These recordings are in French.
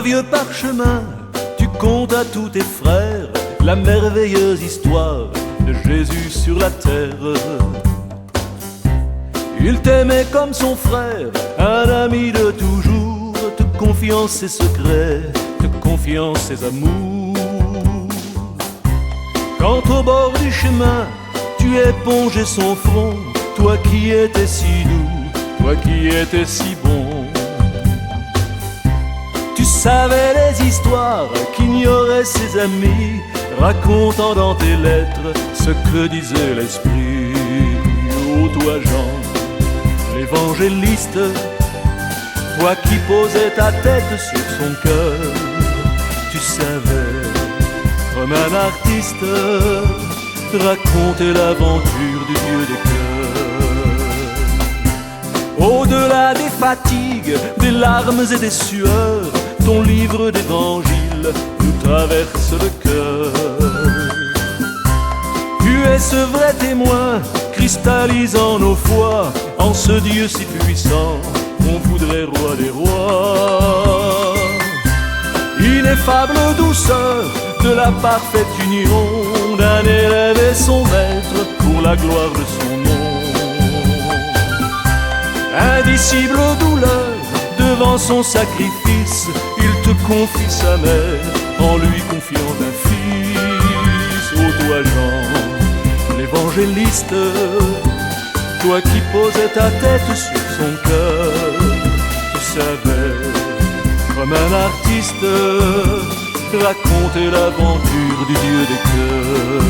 vieux parchemin, tu comptes à tous tes frères la merveilleuse histoire de Jésus sur la terre. Il t'aimait comme son frère, un ami de toujours, te confiant ses secrets, te confiant ses amours. Quand au bord du chemin, tu épongeais son front, toi qui étais si doux, toi qui étais si bon. Tu savais les histoires qu'ignoraient ses amis, racontant dans tes lettres ce que disait l'esprit. Oh toi Jean, l'évangéliste, toi qui posais ta tête sur son cœur, tu savais, comme un artiste, raconter l'aventure du Dieu des cœurs. Au-delà des fatigues, des larmes et des sueurs, ton livre d'évangile nous traverse le cœur. Tu es ce vrai témoin, cristallisant nos foi en ce Dieu si puissant qu'on voudrait roi des rois. Ineffable douceur de la parfaite union d'un élève et son maître pour la gloire de son nom. Indicible douleur devant son sacrifice, il te confie sa mère en lui confiant un fils. Ô toi Jean, l'évangéliste, toi qui posais ta tête sur son cœur, tu savais, comme un artiste, raconter l'aventure du Dieu des cœurs.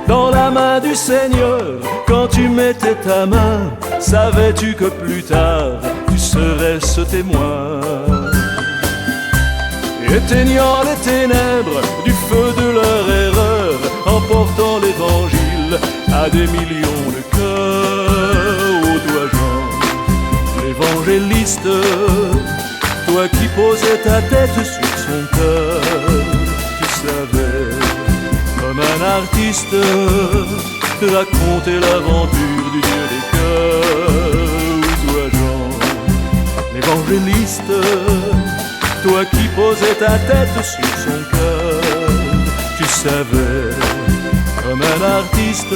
Dans la main du Seigneur, quand tu mettais ta main, savais-tu que plus tard tu serais ce témoin, éteignant les ténèbres du feu de leur erreur, emportant l'évangile à des millions de cœurs. Ô toi Jean, l'évangéliste, toi qui posais ta tête sur son cœur, tu savais, comme un artiste, raconter l'aventure du Dieu des cœurs. Toi Jean, l'évangéliste, toi qui posais ta tête sur son cœur, tu savais, comme un artiste,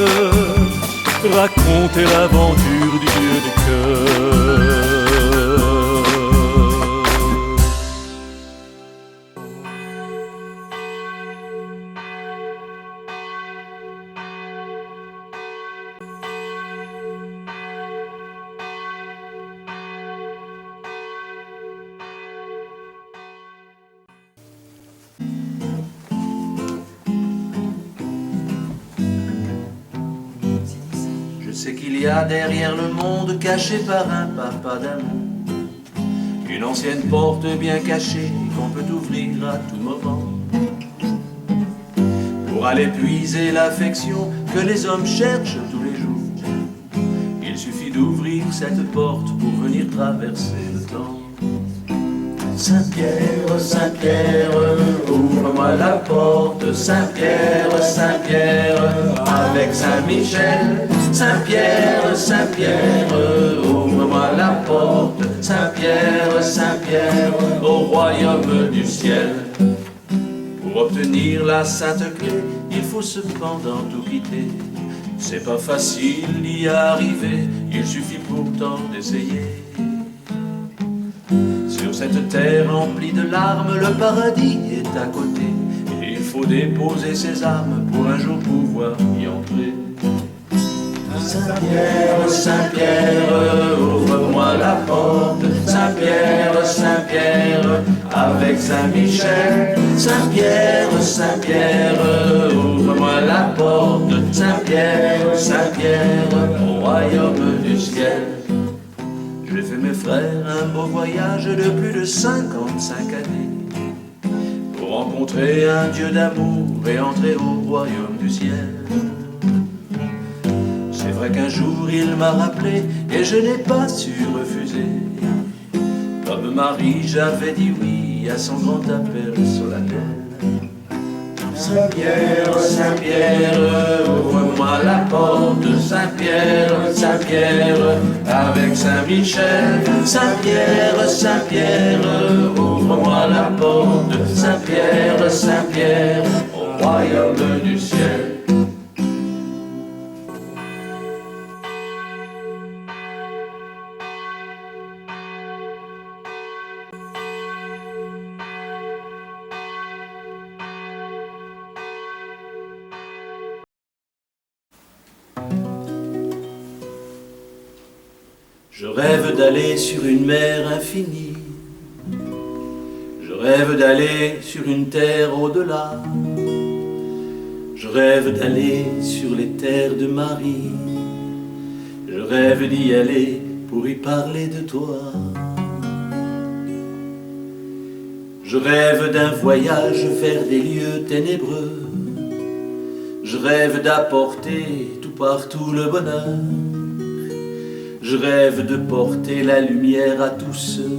raconter l'aventure du Dieu des cœurs. Je sais qu'il y a derrière le monde, caché par un papa d'amour, une ancienne porte bien cachée qu'on peut ouvrir à tout moment, pour aller puiser l'affection que les hommes cherchent tous les jours. Il suffit d'ouvrir cette porte pour venir traverser le temps. Saint-Pierre, Saint-Pierre, ouvre-moi la porte. Saint-Pierre, Saint-Pierre, avec Saint-Michel. Saint-Pierre, Saint-Pierre, ouvre-moi la porte. Saint-Pierre, Saint-Pierre, au royaume du ciel. Pour obtenir la sainte clé, il faut cependant tout quitter. C'est pas facile d'y arriver, il suffit pourtant d'essayer. Sur cette terre remplie de larmes, le paradis est à côté. Il faut déposer ses armes pour un jour pouvoir y entrer. Saint-Pierre, Saint-Pierre, ouvre-moi la porte. Saint-Pierre, Saint-Pierre, avec Saint-Michel. Saint-Pierre, Saint-Pierre, ouvre-moi la porte. Saint-Pierre, Saint-Pierre, au royaume du ciel. J'ai fait mes frères un beau voyage de plus de 55 années pour rencontrer un Dieu d'amour et entrer au royaume du ciel. C'est vrai qu'un jour il m'a rappelé et je n'ai pas su refuser. Comme Marie j'avais dit oui à son grand appel solennel. Saint-Pierre, Saint-Pierre, ouvre-moi la porte. Saint-Pierre, Saint-Pierre, avec Saint-Michel. Saint-Pierre, Saint-Pierre, ouvre-moi la porte. Saint-Pierre, Saint-Pierre, au royaume du ciel. Je rêve d'aller sur une mer infinie. Je rêve d'aller sur une terre au-delà. Je rêve d'aller sur les terres de Marie. Je rêve d'y aller pour y parler de toi. Je rêve d'un voyage vers des lieux ténébreux. Je rêve d'apporter tout partout le bonheur. Je rêve de porter la lumière à tous ceux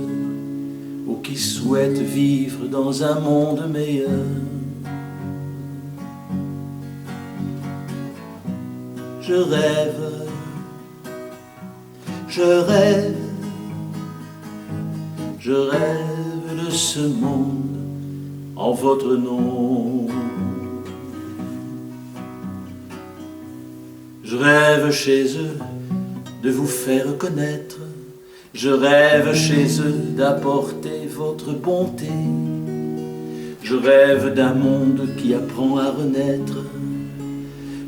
qui souhaitent vivre dans un monde meilleur. Je rêve, je rêve, je rêve de ce monde en votre nom. Je rêve chez eux de vous faire connaître. Je rêve chez eux d'apporter votre bonté. Je rêve d'un monde qui apprend à renaître.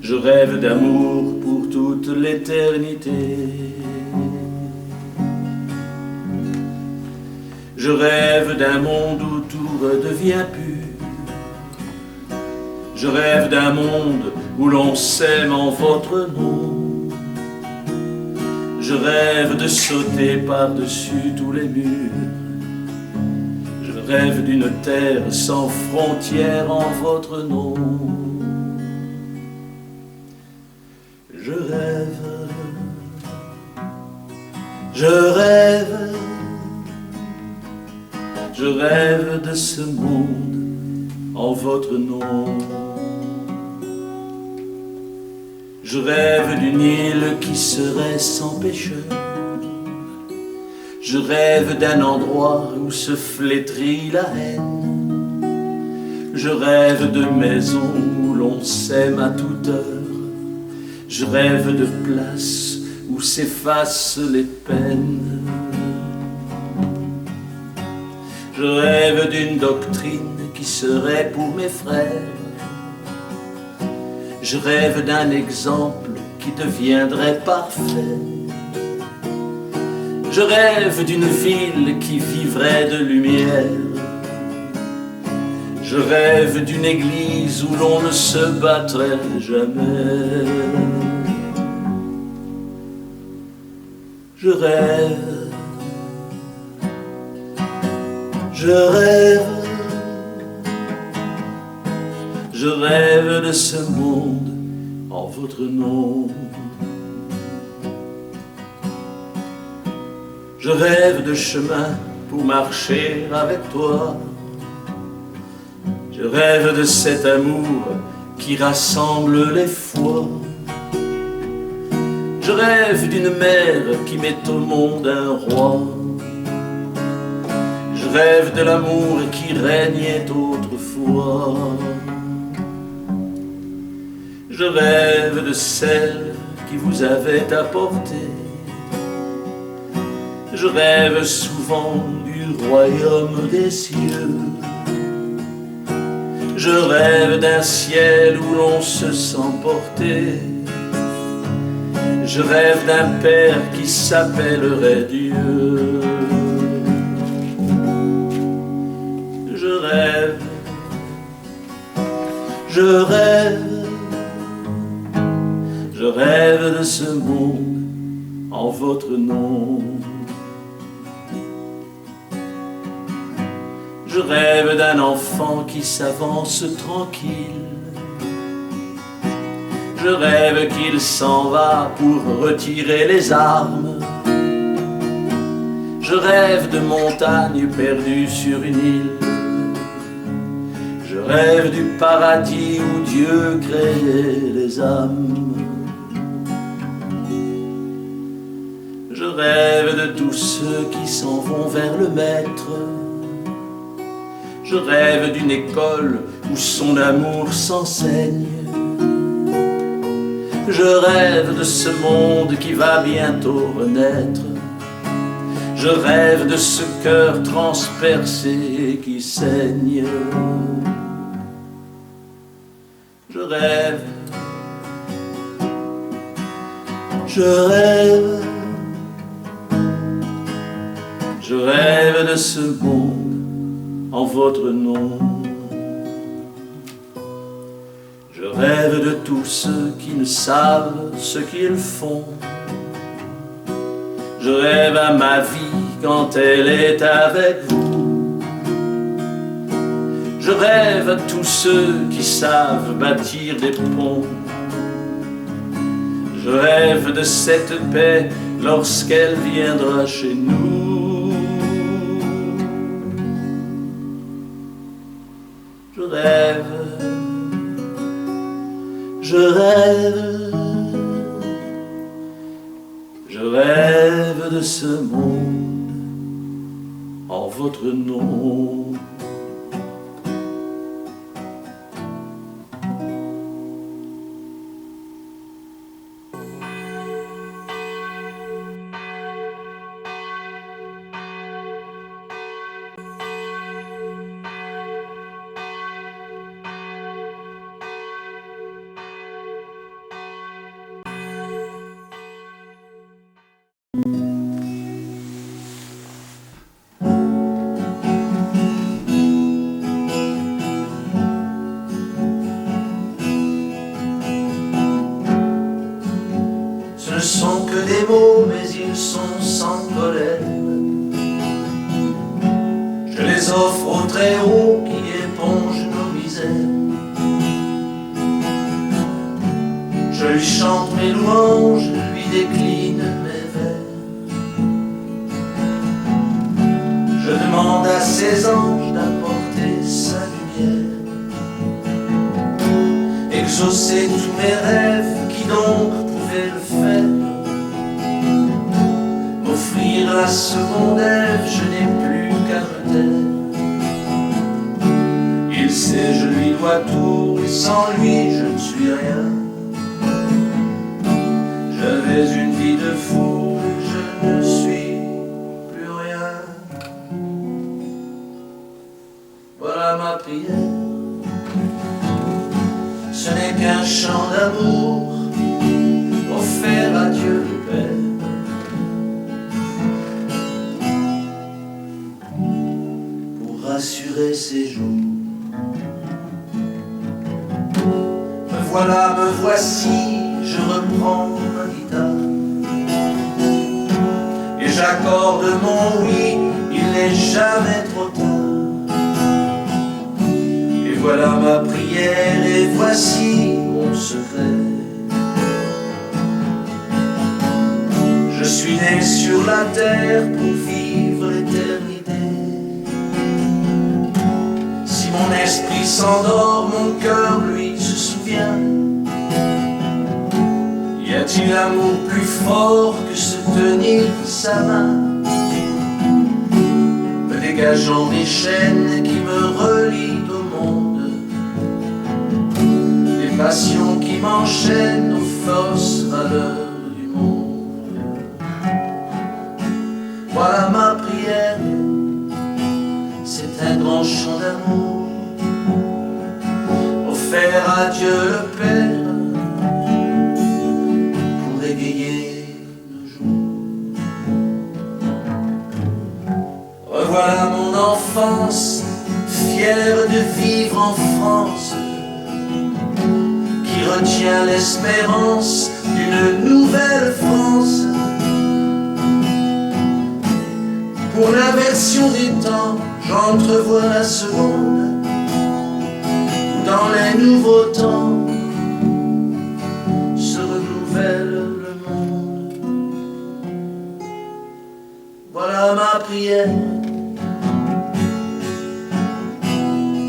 Je rêve d'amour pour toute l'éternité. Je rêve d'un monde où tout redevient pur. Je rêve d'un monde où l'on s'aime en votre nom. Je rêve de sauter par-dessus tous les murs. Je rêve d'une terre sans frontières en votre nom. Je rêve, je rêve, je rêve de ce monde en votre nom. Je rêve d'une île qui serait sans pécheur. Je rêve d'un endroit où se flétrit la haine. Je rêve de maisons où l'on s'aime à toute heure. Je rêve de places où s'effacent les peines. Je rêve d'une doctrine qui serait pour mes frères. Je rêve d'un exemple qui deviendrait parfait. Je rêve d'une ville qui vivrait de lumière. Je rêve d'une église où l'on ne se battrait jamais. Je rêve, je rêve, je rêve de ce monde en votre nom. Je rêve de chemin pour marcher avec toi. Je rêve de cet amour qui rassemble les foi. Je rêve d'une mère qui met au monde un roi. Je rêve de l'amour qui régnait autrefois. Je rêve de celle qui vous avait apporté. Je rêve souvent du royaume des cieux. Je rêve d'un ciel où l'on se sent porté. Je rêve d'un père qui s'appellerait Dieu. Je rêve, je rêve, je rêve de ce monde en votre nom. Je rêve d'un enfant qui s'avance tranquille. Je rêve qu'il s'en va pour retirer les armes. Je rêve de montagnes perdues sur une île. Je rêve du paradis où Dieu créait les âmes. rêve de tous ceux qui s'en vont vers le maître. Je rêve d'une école où son amour s'enseigne. Je rêve de ce monde qui va bientôt renaître. Je rêve de ce cœur transpercé qui saigne. Je rêve, je rêve, je rêve de ce monde en votre nom. Je rêve de tous ceux qui ne savent ce qu'ils font. Je rêve à ma vie quand elle est avec vous. Je rêve à tous ceux qui savent bâtir des ponts. Je rêve de cette paix lorsqu'elle viendra chez nous. Je rêve, je rêve, je rêve de ce monde en votre nom. Ce ne sont que des mots, mais ils sont sans pollen. Je les offre au Très-Haut qui éponge nos misères. Je lui chante mes louanges, je lui décline mes vers. Je demande à ses anges d'apporter sa lumière. Exaucer tous mes rêves, qui donc pouvait le faire? M'offrir la seconde Ève, je n'ai plus qu'à me taire. Il sait, je lui dois tout, et sans lui je ne suis rien. J'avais une vie de fou, je ne suis plus rien. Voilà ma prière. Ce n'est qu'un chant d'amour offert à Dieu le Père. Pour rassurer ses jours. Me voilà, me voici, je reprends ma guitare. Et j'accorde mon oui, il n'est jamais trop tard. Et voilà ma prière, et voici mon secret. Je suis né sur la terre pour vivre l'éternité. Si mon esprit s'endort, mon cœur lui se souvient. Y a-t-il amour plus fort que se tenir sa main, me dégageant des chaînes qui me relient au monde, des passions qui m'enchaînent aux fausses valeurs du monde. Voilà ma prière, c'est un grand chant d'amour offert à Dieu le Père. Revoilà mon enfance, fière de vivre en France, qui retient l'espérance d'une nouvelle France. Pour l'inversion des temps, j'entrevois la seconde, où dans les nouveaux temps se renouvelle le monde. Voilà ma prière.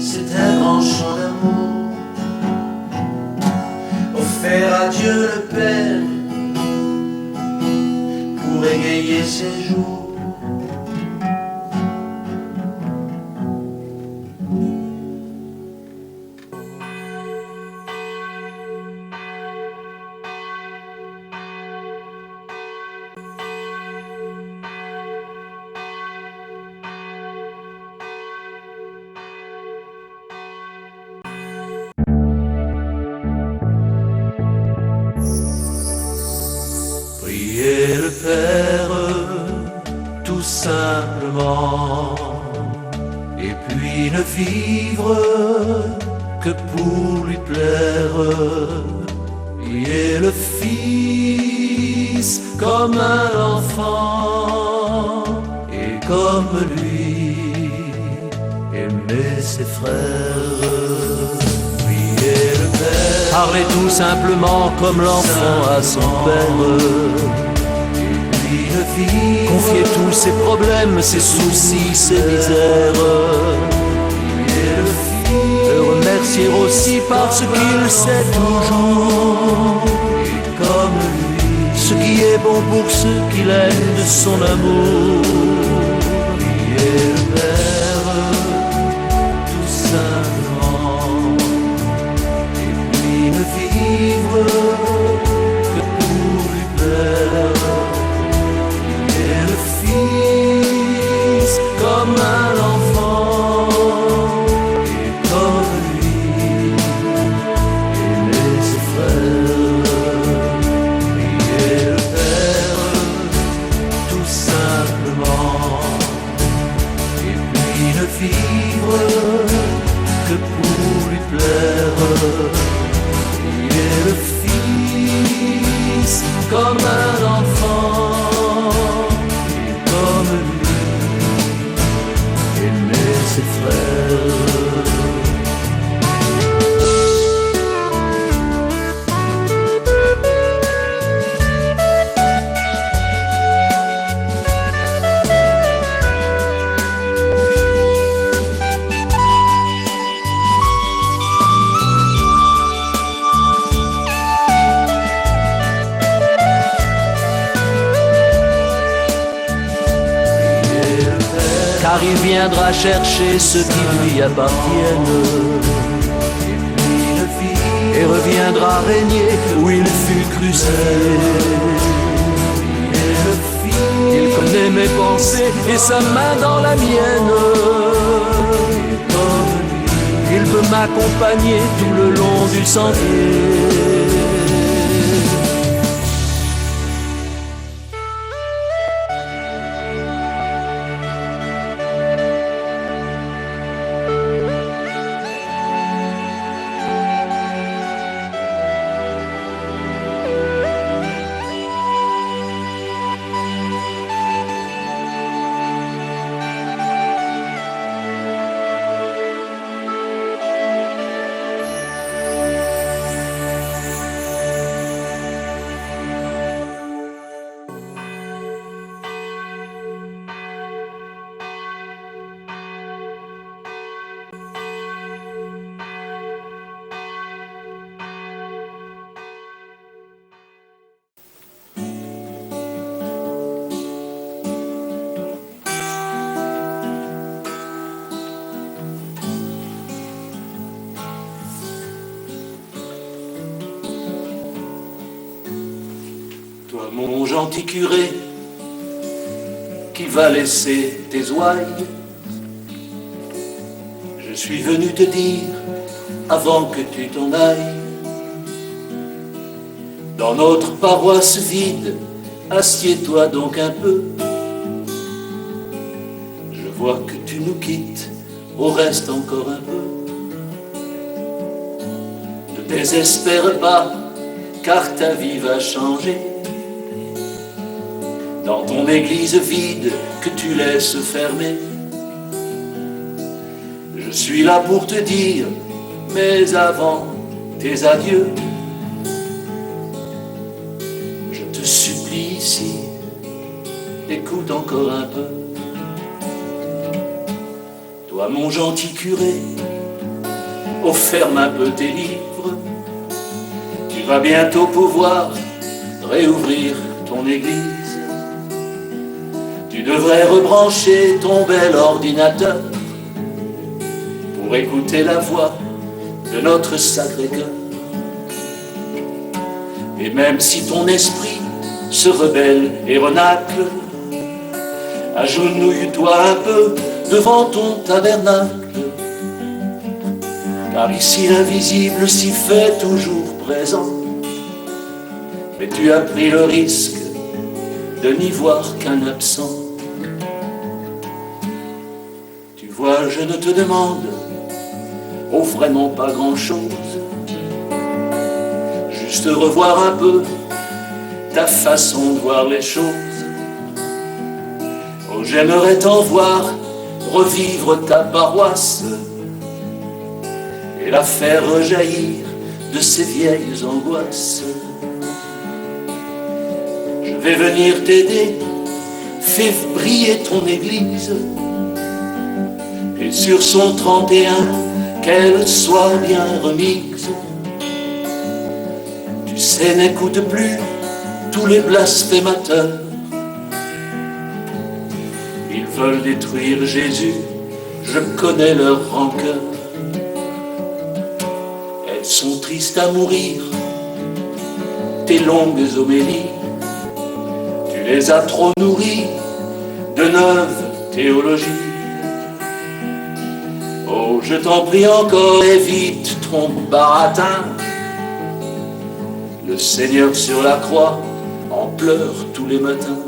C'est un grand chant d'amour offert à Dieu le Père pour égayer égayer ses jours. Priez le Père, tout simplement, et puis ne vivre que pour lui plaire. Priez le Fils comme un enfant, et comme lui, aimer ses frères. Priez le Père, parlez tout simplement comme l'enfant à son père. Confier tous ses problèmes, ses soucis, ses misères. Le remercier aussi parce qu'il sait toujours, comme lui, ce qui est bon pour ceux qu'il aime de son amour. Priez le Père, tout simplement, et puis ne vivre que pour lui plaire. Comme un enfant, et comme lui, aimer ses frères. Priez le Père, tout simplement, et puis ne vivre que pour lui plaire. Priez le Fils comme un enfant, et comme lui, ses frères. Car il viendra chercher ceux qui lui appartiennent, et reviendra régner où il fut crucifié. Il connaît mes pensées et sa main dans la mienne. Il peut m'accompagner tout le long du sentier. Toi, mon gentil curé, qui va laisser tes ouailles, je suis venu te dire, avant que tu t'en ailles, dans notre paroisse vide, assieds-toi donc un peu. Je vois que tu nous quittes, au reste encore un peu. Ne désespère pas, car ta vie va changer. Dans ton église vide que tu laisses fermer, je suis là pour te dire, mais avant tes adieux, je te supplie ici, écoute encore un peu. Toi, mon gentil curé, oh, ferme un peu tes livres, tu vas bientôt pouvoir réouvrir ton église. Tu devrais rebrancher ton bel ordinateur pour écouter la voix de notre Sacré-Cœur. Et même si ton esprit se rebelle et renacle, agenouille-toi un peu devant ton tabernacle, car ici l'invisible s'y fait toujours présent. Mais tu as pris le risque de n'y voir qu'un absent. Tu vois, je ne te demande vraiment pas grand-chose, juste revoir un peu ta façon de voir les choses. Oh, j'aimerais t'en voir revivre ta paroisse et la faire rejaillir de ses vieilles angoisses. Je vais venir t'aider, fais briller ton église, et sur son 31, qu'elle soit bien remise. Tu sais, n'écoute plus tous les blasphémateurs, ils veulent détruire Jésus, je connais leur rancœur. Elles sont tristes à mourir, tes longues homélies, tu les as trop nourries de neuves théologies. Oh, je t'en prie encore, évite ton baratin. Le Seigneur sur la croix en pleure tous les matins.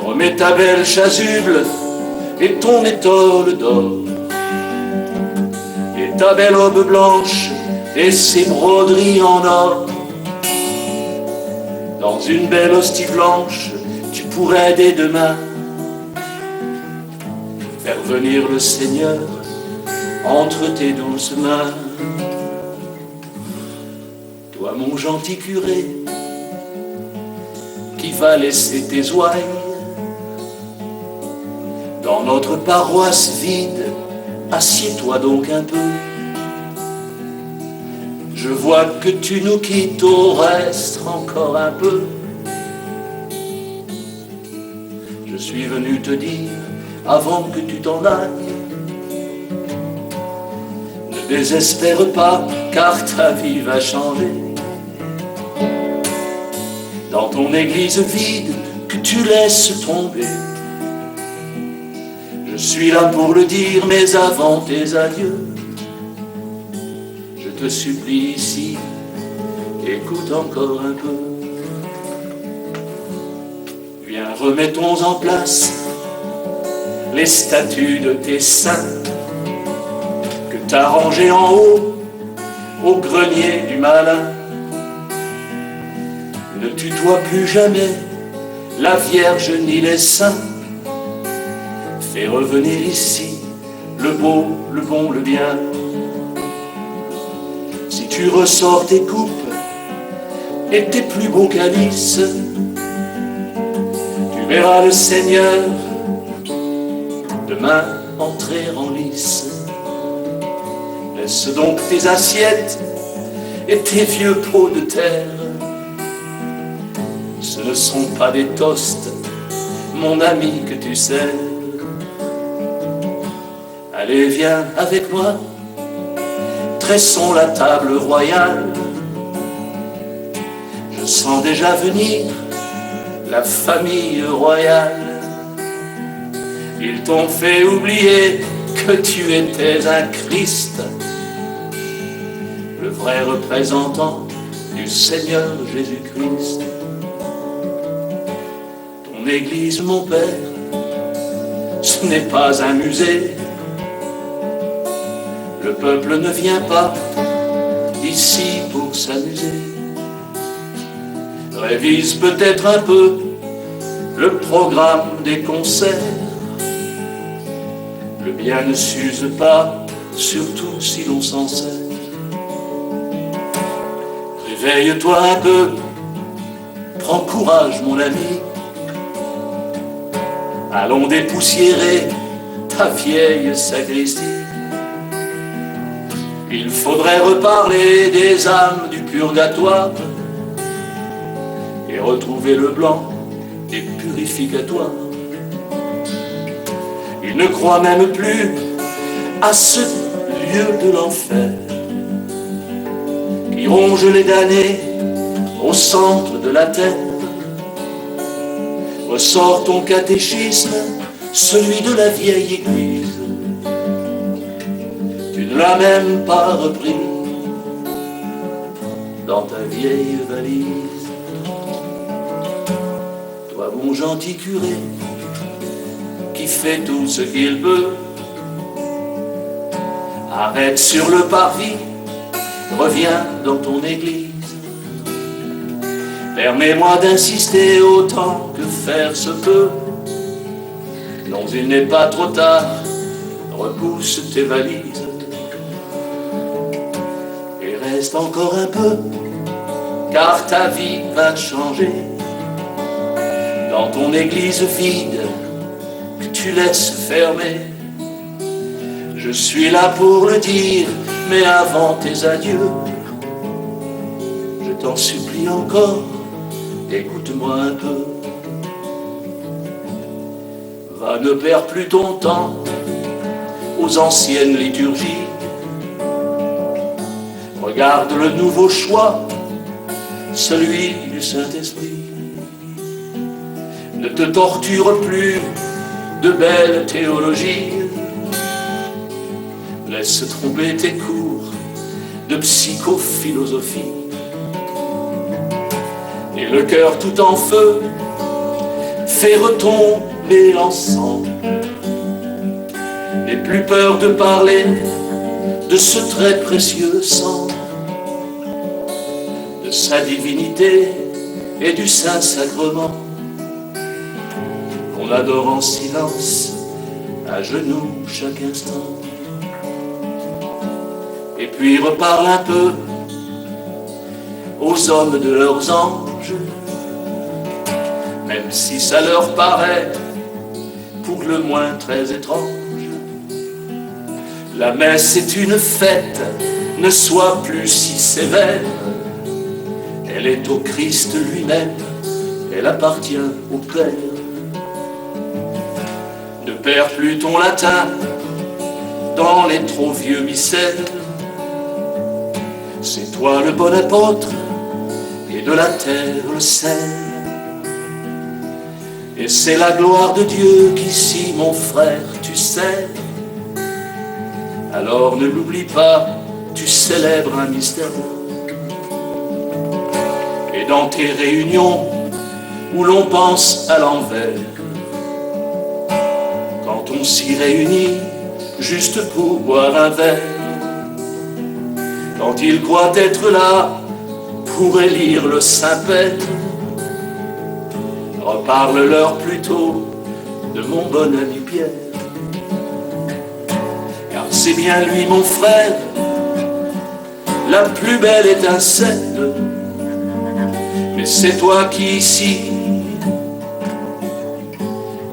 Remets ta belle chasuble et ton étole d'or, et ta belle robe blanche et ses broderies en or. Dans une belle hostie blanche, tu pourrais dès demain faire venir le Seigneur entre tes douces mains. Toi, mon gentil curé, qui va laisser tes ouailles dans notre paroisse vide, assieds-toi donc un peu. Je vois que tu nous quittes, au reste encore un peu. Je suis venu te dire, avant que tu t'en ailles, ne désespère pas, car ta vie va changer. Dans ton église vide que tu laisses tomber, je suis là pour le dire, mais avant tes adieux, je te supplie ici, écoute encore un peu. Viens, remettons en place les statues de tes saints que t'as rangées en haut au grenier du malin. Ne tutoie plus jamais la Vierge ni les saints. Fais revenir ici le beau, le bon, le bien. Si tu ressors tes coupes et tes plus beaux calices, tu verras le Seigneur demain entrer en lice. Laisse donc tes assiettes et tes vieux pots de terre. Ce ne sont pas des toasts, mon ami, que tu sais. Allez, viens avec moi, tressons la table royale. Je sens déjà venir la famille royale. Ils t'ont fait oublier que tu étais un Christ, le vrai représentant du Seigneur Jésus-Christ. Ton église, mon père, ce n'est pas un musée. Le peuple ne vient pas ici pour s'amuser. Révise peut-être un peu le programme des concerts. Le bien ne s'use pas, surtout si l'on s'en sert. Réveille-toi un peu, prends courage mon ami. Allons dépoussiérer ta vieille sacristie. Il faudrait reparler des âmes du purgatoire et retrouver le blanc et purificatoire. Il ne croit même plus à ce lieu de l'enfer qui ronge les damnés au centre de la terre. Ressort ton catéchisme, celui de la vieille église. Tu ne l'as même pas repris dans ta vieille valise. Toi, mon gentil curé, qui fait tout ce qu'il peut, arrête sur le parvis, reviens dans ton église. Permets-moi d'insister autant que faire se peut. Non, il n'est pas trop tard, repousse tes valises et reste encore un peu, car ta vie va changer. Dans ton église vide que tu laisses fermer, je suis là pour le dire, mais avant tes adieux, je t'en supplie encore, écoute-moi un peu. Va, ne perds plus ton temps aux anciennes liturgies. Regarde le nouveau choix, celui du Saint-Esprit. Ne te torture plus de belles théologies. Laisse tromper tes cours de psychophilosophie. Et le cœur tout en feu fait retomber l'encens. N'aie plus peur de parler de ce très précieux sang, de sa divinité et du Saint-Sacrement, qu'on adore en silence, à genoux chaque instant. Et puis reparle un peu aux hommes de leurs anges, même si ça leur paraît pour le moins très étrange. La messe est une fête, ne sois plus si sévère. Elle est au Christ lui-même, elle appartient au Père. Ne perds plus ton latin dans les trop vieux missels. C'est toi le bon apôtre, et de la terre le sel. Et c'est la gloire de Dieu qu'ici, mon frère, tu sais. Alors ne l'oublie pas, tu célèbres un mystère. Et dans tes réunions, où l'on pense à l'envers, quand on s'y réunit, juste pour boire un verre, quand ils croient être là pour élire le Saint-Père, reparle-leur plutôt de mon bon ami Pierre. Car c'est bien lui, mon frère, la plus belle étincelle. Mais c'est toi qui ici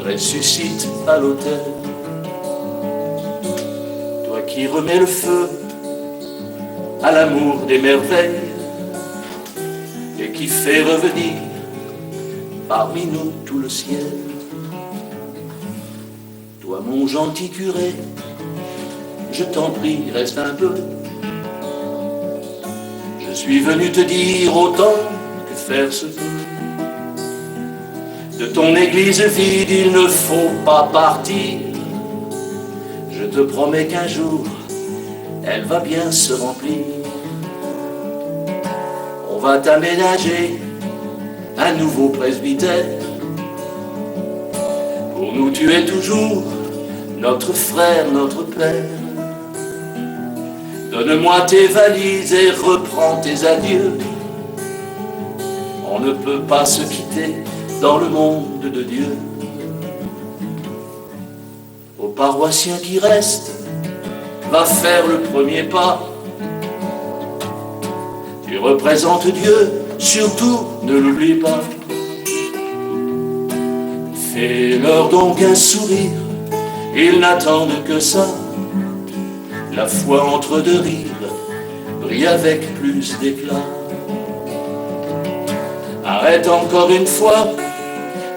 ressuscite à l'autel. Toi qui remets le feu à l'amour des merveilles et qui fait revenir parmi nous tout le ciel. Toi, mon gentil curé, je t'en prie, reste un peu. Je suis venu te dire autant que faire se peut. De ton église vide, il ne faut pas partir. Je te promets qu'un jour, elle va bien se remplir. On va t'aménager un nouveau presbytère. Pour nous, tu es toujours notre frère, notre père. Donne-moi tes valises et reprends tes adieux. On ne peut pas se quitter dans le monde de Dieu. Au paroissien qui reste, va faire le premier pas. Tu représentes Dieu, surtout ne l'oublie pas. Fais-leur donc un sourire, ils n'attendent que ça. La foi entre deux rires brille avec plus d'éclat. Arrête encore une fois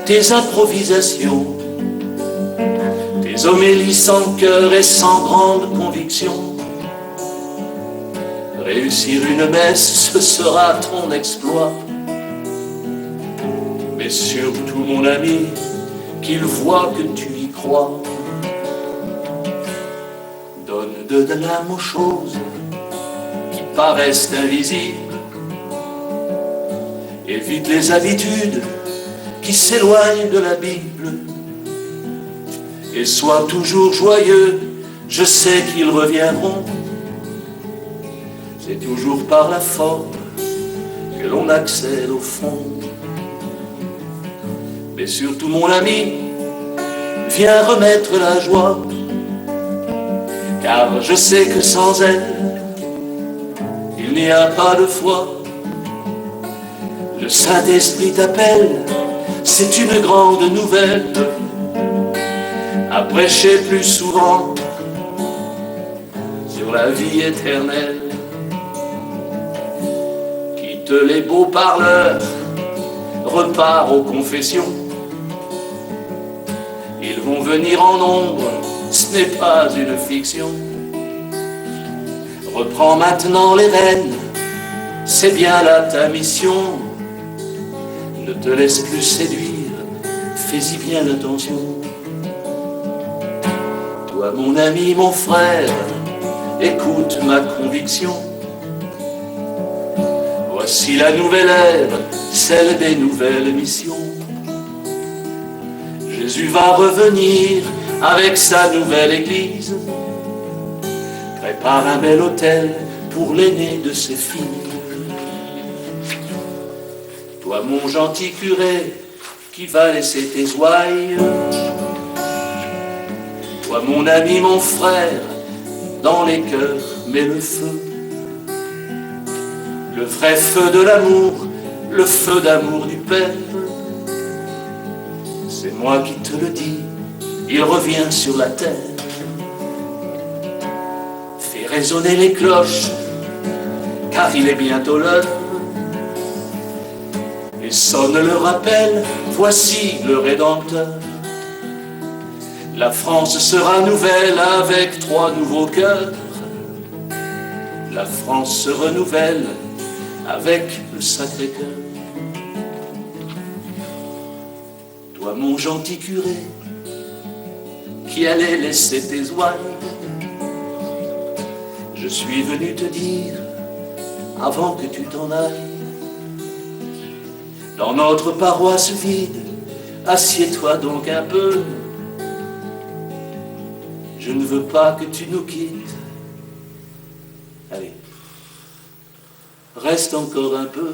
tes improvisations, tes homélies sans cœur et sans grande conviction. Réussir une messe, ce sera ton exploit. Mais surtout, mon ami, qu'il voit que tu y crois. Donne de l'âme aux choses qui paraissent invisibles. Évite les habitudes qui s'éloignent de la Bible. Et sois toujours joyeux, je sais qu'ils reviendront. C'est toujours par la forme que l'on accède au fond. Mais surtout, mon ami, viens remettre la joie, car je sais que sans elle, il n'y a pas de foi. Le Saint-Esprit t'appelle, c'est une grande nouvelle, à prêcher plus souvent sur la vie éternelle. Quitte les beaux parleurs, repars aux confessions. Ils vont venir en nombre, ce n'est pas une fiction. Reprends maintenant les rênes, c'est bien là ta mission. Ne te laisse plus séduire, fais-y bien attention. Toi mon ami, mon frère, écoute ma conviction. Voici la nouvelle ère, celle des nouvelles missions. Jésus va revenir avec sa nouvelle église. Prépare un bel hôtel pour l'aîné de ses filles. Toi mon gentil curé qui va laisser tes ouailles, toi mon ami, mon frère, dans les cœurs mets le feu. Le vrai feu de l'amour, le feu d'amour du Père. C'est moi qui te le dis, il revient sur la terre. Fais résonner les cloches, car il est bientôt l'heure. Et sonne le rappel, voici le Rédempteur. La France sera nouvelle avec 3 nouveaux cœurs. La France se renouvelle avec le Sacré-Cœur. Toi mon gentil curé qui allais laisser tes ouailles, je suis venu te dire avant que tu t'en ailles. Dans notre paroisse vide, assieds-toi donc un peu. Je ne veux pas que tu nous quittes. Allez, reste encore un peu.